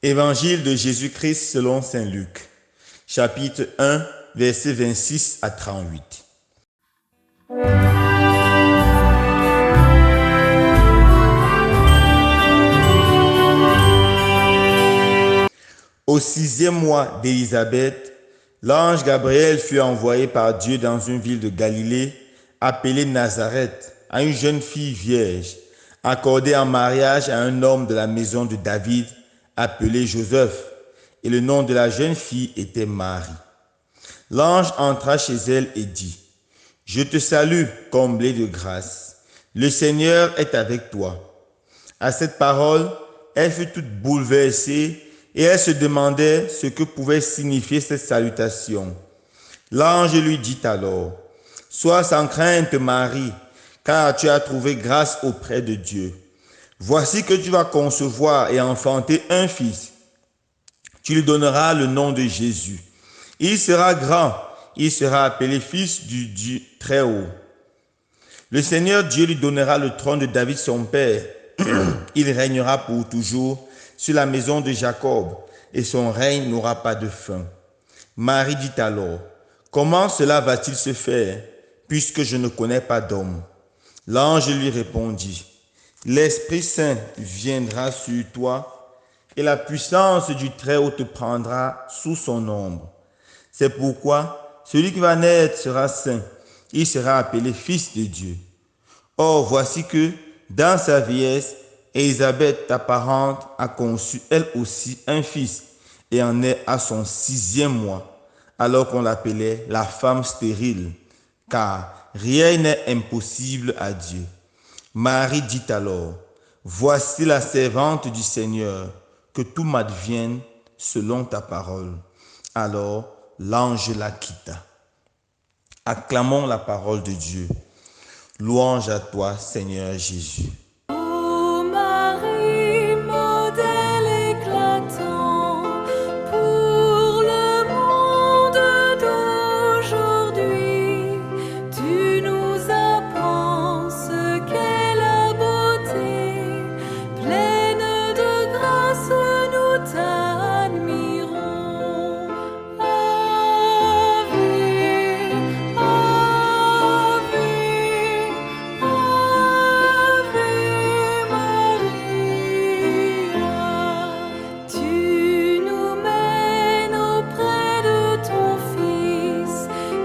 Évangile de Jésus-Christ selon saint Luc, chapitre 1, versets 26 à 38. Au 6e mois d'Élisabeth, l'ange Gabriel fut envoyé par Dieu dans une ville de Galilée, appelée Nazareth, à une jeune fille vierge, accordée en mariage à un homme de la maison de David, appelé Joseph, et le nom de la jeune fille était Marie. L'ange entra chez elle et dit, « Je te salue, comblée de grâce. Le Seigneur est avec toi. » À cette parole, elle fut toute bouleversée et elle se demandait ce que pouvait signifier cette salutation. L'ange lui dit alors, « Sois sans crainte, Marie, car tu as trouvé grâce auprès de Dieu. Voici que tu vas concevoir et enfanter un fils. Tu lui donneras le nom de Jésus. Il sera grand, il sera appelé fils du Dieu très haut. Le Seigneur Dieu lui donnera le trône de David son père. Il régnera pour toujours sur la maison de Jacob, et son règne n'aura pas de fin. » Marie dit alors, « Comment cela va-t-il se faire, puisque je ne connais pas d'homme ?» L'ange lui répondit, « L'Esprit Saint viendra sur toi, et la puissance du Très-Haut te prendra sous son ombre. C'est pourquoi celui qui va naître sera saint, il sera appelé Fils de Dieu. Or, voici que, dans sa vieillesse, Élisabeth, ta parente, a conçu elle aussi un fils, et en est à son 6e mois, alors qu'on l'appelait la femme stérile, car rien n'est impossible à Dieu. Marie dit alors, « Voici la servante du Seigneur, que tout m'advienne selon ta parole. » Alors l'ange la quitta. Acclamons la parole de Dieu. Louange à toi, Seigneur Jésus. Ô Marie, modèle éclatant pour le monde d'aujourd'hui, tu nous apprends ce qu'est la beauté, pleine de grâce, nous t'admirons. Ave, tu nous mènes auprès de ton Fils,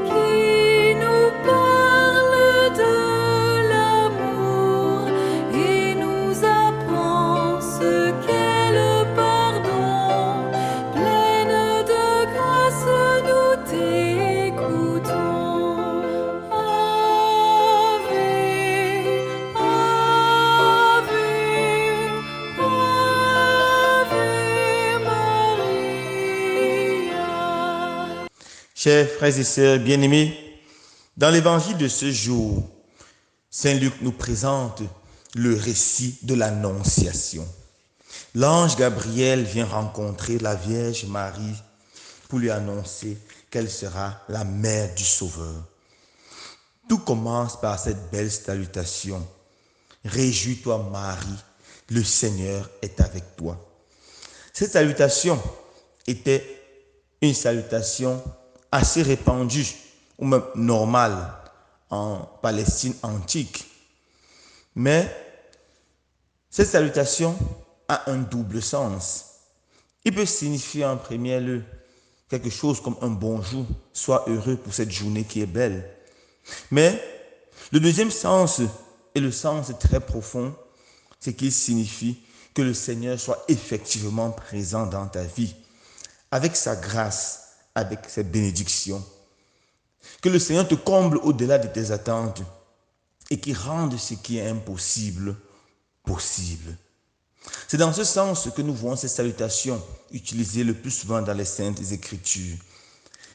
qui nous parle de l'amour et nous apprend ce qu'est le pardon. Pleine de grâce, nous t'écoutons. Ave, Maria. Chers frères et sœurs bien-aimés, dans l'évangile de ce jour, saint Luc nous présente le récit de l'Annonciation. L'ange Gabriel vient rencontrer la Vierge Marie pour lui annoncer qu'elle sera la mère du Sauveur. Tout commence par cette belle salutation. « Réjouis-toi Marie, le Seigneur est avec toi. » Cette salutation était une salutation assez répandue ou même normale en Palestine antique. Mais cette salutation a un double sens. Il peut signifier en premier lieu quelque chose comme un bonjour, sois heureux pour cette journée qui est belle. Mais le deuxième sens est le sens très profond, c'est qu'il signifie que le Seigneur soit effectivement présent dans ta vie, avec sa grâce, avec ses bénédictions. Que le Seigneur te comble au-delà de tes attentes et qu'il rende ce qui est impossible possible. C'est dans ce sens que nous voyons ces salutations utilisées le plus souvent dans les Saintes Écritures.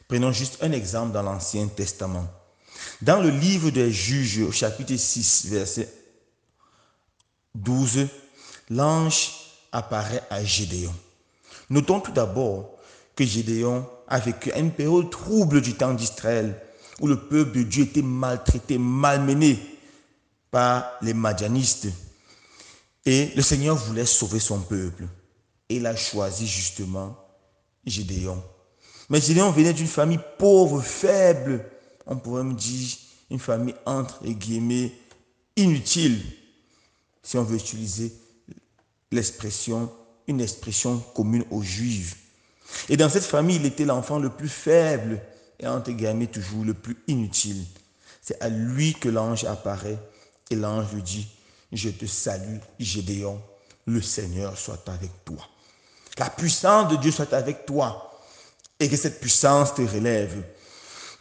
Prenons juste un exemple dans l'Ancien Testament. Dans le livre des Juges, au chapitre 6, verset 12, l'ange apparaît à Gédéon. Notons tout d'abord que Gédéon a vécu une période trouble du temps d'Israël, où le peuple de Dieu était maltraité, malmené par les Madianistes. Et le Seigneur voulait sauver son peuple. Et il a choisi justement Gédéon. Mais Gédéon venait d'une famille pauvre, faible. On pourrait me dire une famille entre guillemets inutile, si on veut utiliser une expression commune aux Juifs. Et dans cette famille, il était l'enfant le plus faible et entre guillemets toujours le plus inutile. C'est à lui que l'ange apparaît et l'ange lui dit: je te salue, Gédéon, le Seigneur soit avec toi. La puissance de Dieu soit avec toi et que cette puissance te relève.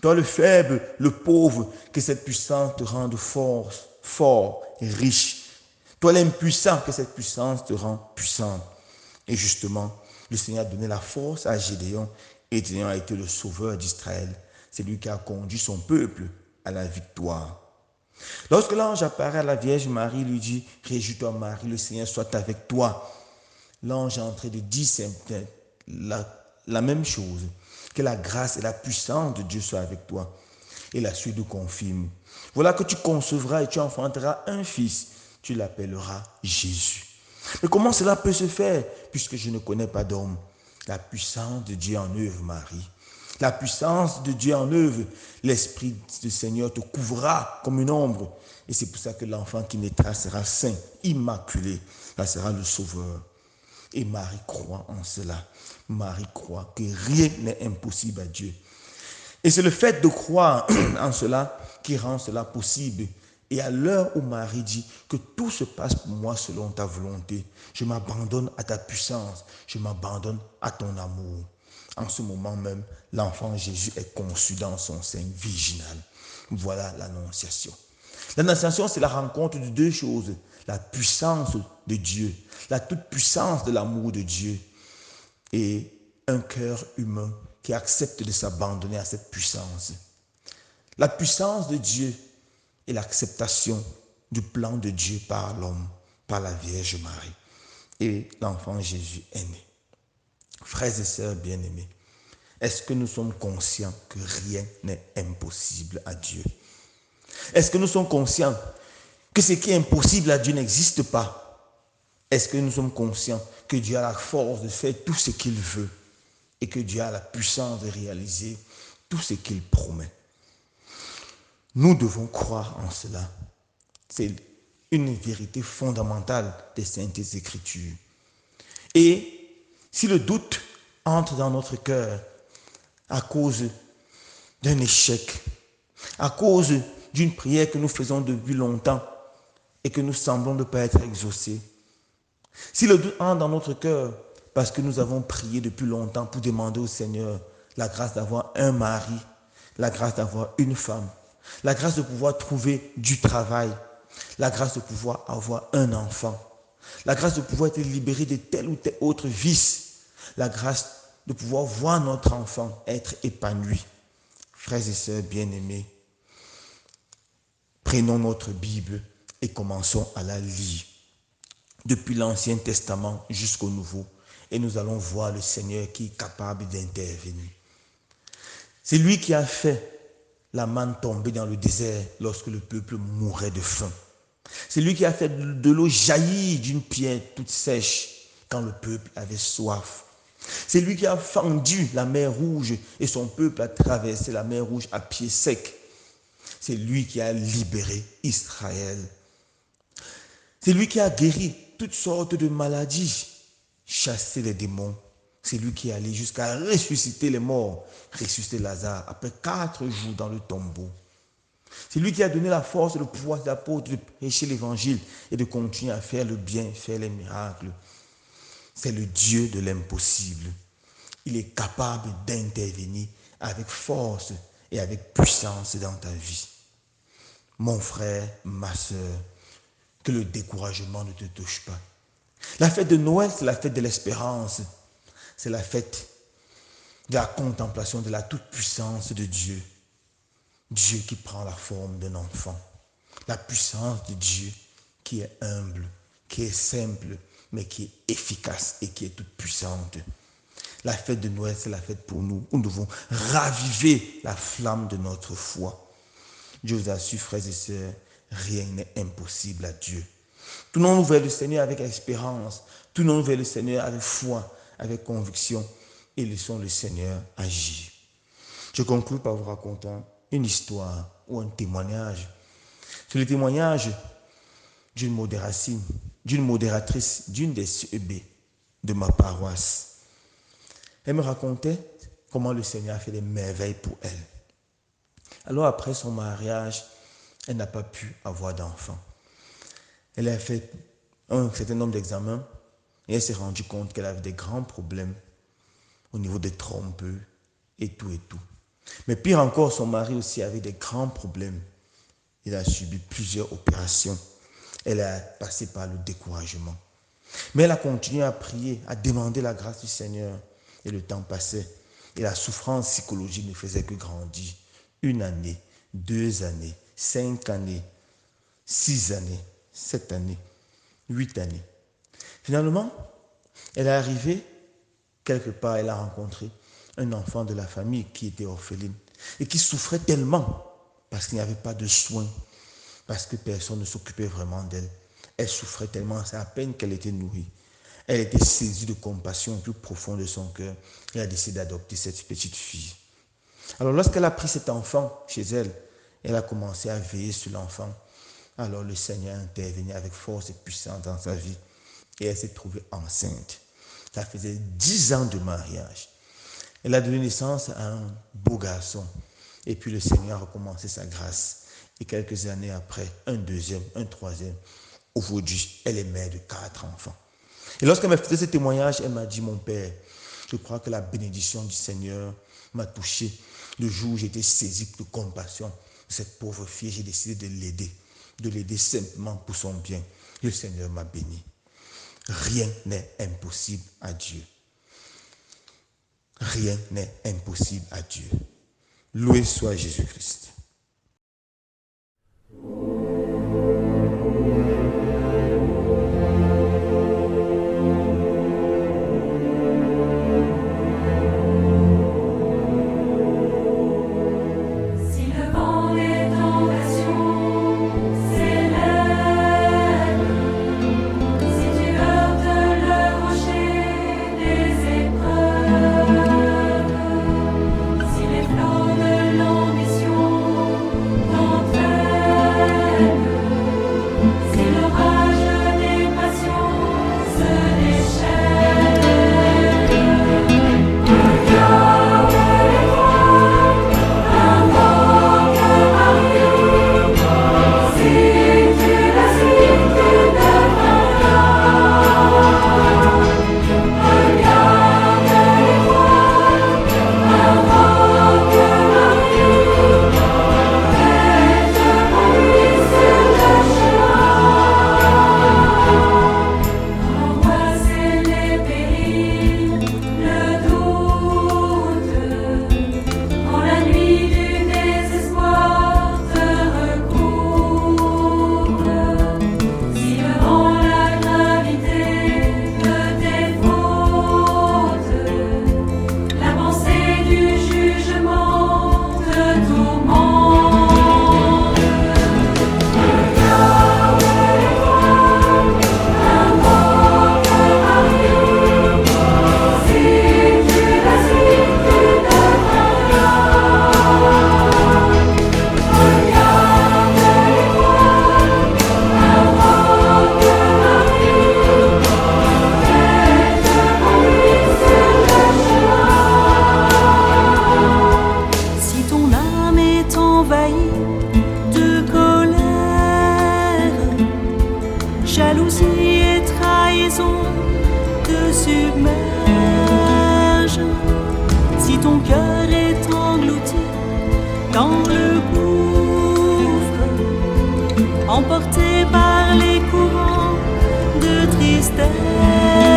Toi le faible, le pauvre, que cette puissance te rende fort et riche. Toi l'impuissant, que cette puissance te rende puissant. Et justement, le Seigneur a donné la force à Gédéon et Gédéon a été le sauveur d'Israël. C'est lui qui a conduit son peuple à la victoire. Lorsque l'ange apparaît à la Vierge Marie, lui dit: réjouis-toi Marie, le Seigneur soit avec toi. L'ange est en train de dire la même chose, que la grâce et la puissance de Dieu soient avec toi. Et la suite nous confirme: voilà que tu concevras et tu enfanteras un fils, tu l'appelleras Jésus. Mais comment cela peut se faire, puisque je ne connais pas d'homme? La puissance de Dieu en œuvre, Marie. La puissance de Dieu en œuvre. L'Esprit du Seigneur te couvrira comme une ombre. Et c'est pour ça que l'enfant qui naîtra sera saint, immaculé. Ça sera le Sauveur. Et Marie croit en cela. Marie croit que rien n'est impossible à Dieu. Et c'est le fait de croire en cela qui rend cela possible. Et à l'heure où Marie dit que tout se passe pour moi selon ta volonté, je m'abandonne à ta puissance, je m'abandonne à ton amour. En ce moment même, l'enfant Jésus est conçu dans son sein virginal. Voilà l'annonciation. L'annonciation, c'est la rencontre de deux choses: la puissance de Dieu, la toute-puissance de l'amour de Dieu, et un cœur humain qui accepte de s'abandonner à cette puissance. La puissance de Dieu et l'acceptation du plan de Dieu par l'homme, par la Vierge Marie. Et l'enfant Jésus est né. Frères et sœurs bien-aimés, est-ce que nous sommes conscients que rien n'est impossible à Dieu? Est-ce que nous sommes conscients que ce qui est impossible à Dieu n'existe pas? Est-ce que nous sommes conscients que Dieu a la force de faire tout ce qu'il veut et que Dieu a la puissance de réaliser tout ce qu'il promet? Nous devons croire en cela. C'est une vérité fondamentale des Saintes Écritures. Et si le doute entre dans notre cœur à cause d'un échec, à cause d'une prière que nous faisons depuis longtemps et que nous semblons ne pas être exaucés, si le doute entre dans notre cœur parce que nous avons prié depuis longtemps pour demander au Seigneur la grâce d'avoir un mari, la grâce d'avoir une femme, la grâce de pouvoir trouver du travail, la grâce de pouvoir avoir un enfant, la grâce de pouvoir être libéré de tel ou tel autre vice, la grâce de pouvoir voir notre enfant être épanoui. Frères et sœurs bien-aimés, prenons notre Bible et commençons à la lire, depuis l'Ancien Testament jusqu'au Nouveau, et nous allons voir le Seigneur qui est capable d'intervenir. C'est lui qui a fait la manne tomber dans le désert lorsque le peuple mourait de faim. C'est lui qui a fait de l'eau jaillir d'une pierre toute sèche quand le peuple avait soif. C'est lui qui a fendu la mer Rouge et son peuple a traversé la mer Rouge à pied sec. C'est lui qui a libéré Israël. C'est lui qui a guéri toutes sortes de maladies, chassé les démons. C'est lui qui est allé jusqu'à ressusciter les morts, ressusciter Lazare après 4 jours dans le tombeau. C'est lui qui a donné la force et le pouvoir des apôtres de prêcher l'évangile et de continuer à faire le bien, faire les miracles. C'est le Dieu de l'impossible. Il est capable d'intervenir avec force et avec puissance dans ta vie. Mon frère, ma soeur, que le découragement ne te touche pas. La fête de Noël, c'est la fête de l'espérance. C'est la fête de la contemplation de la toute-puissance de Dieu. Dieu qui prend la forme d'un enfant. La puissance de Dieu qui est humble, qui est simple, mais qui est efficace et qui est toute puissante. La fête de Noël, c'est la fête pour nous où nous devons raviver la flamme de notre foi. Je vous assure, frères et sœurs, rien n'est impossible à Dieu. Tournons-nous vers le Seigneur avec espérance. Tournons-nous vers le Seigneur avec foi, avec conviction. Et laissons le Seigneur agir. Je conclue par vous racontant une histoire ou un témoignage. C'est le témoignage d'une modératrice, d'une des CEB de ma paroisse. Elle me racontait comment le Seigneur a fait des merveilles pour elle. Alors après son mariage, elle n'a pas pu avoir d'enfant. Elle a fait un certain nombre d'examens et elle s'est rendue compte qu'elle avait des grands problèmes au niveau des trompes et tout et tout. Mais pire encore, son mari aussi avait des grands problèmes. Il a subi plusieurs opérations. Elle a passé par le découragement. Mais elle a continué à prier, à demander la grâce du Seigneur. Et le temps passait. Et la souffrance psychologique ne faisait que grandir. 1 année, 2 années, 5 années, 6 années, 7 années, 8 années. Finalement, elle est arrivée quelque part, elle a rencontré un enfant de la famille qui était orpheline et qui souffrait tellement parce qu'il n'y avait pas de soins, parce que personne ne s'occupait vraiment d'elle. Elle souffrait tellement, c'est à peine qu'elle était nourrie. Elle était saisie de compassion au plus profond de son cœur et a décidé d'adopter cette petite fille. Alors lorsqu'elle a pris cet enfant chez elle, elle a commencé à veiller sur l'enfant. Alors le Seigneur a intervenu avec force et puissance dans sa vie et elle s'est trouvée enceinte. Ça faisait 10 ans de mariage. Elle a donné naissance à un beau garçon. Et puis le Seigneur a recommencé sa grâce. Et quelques années après, un deuxième, un troisième. Aujourd'hui, elle est mère de 4 enfants. Et lorsqu'elle m'a fait ce témoignage, elle m'a dit, mon père, je crois que la bénédiction du Seigneur m'a touché. Le jour où j'étais saisi de compassion de cette pauvre fille, j'ai décidé de l'aider simplement pour son bien. Le Seigneur m'a béni. Rien n'est impossible à Dieu. Rien n'est impossible à Dieu. Loué soit Jésus-Christ. Emporté par les courants de tristesse.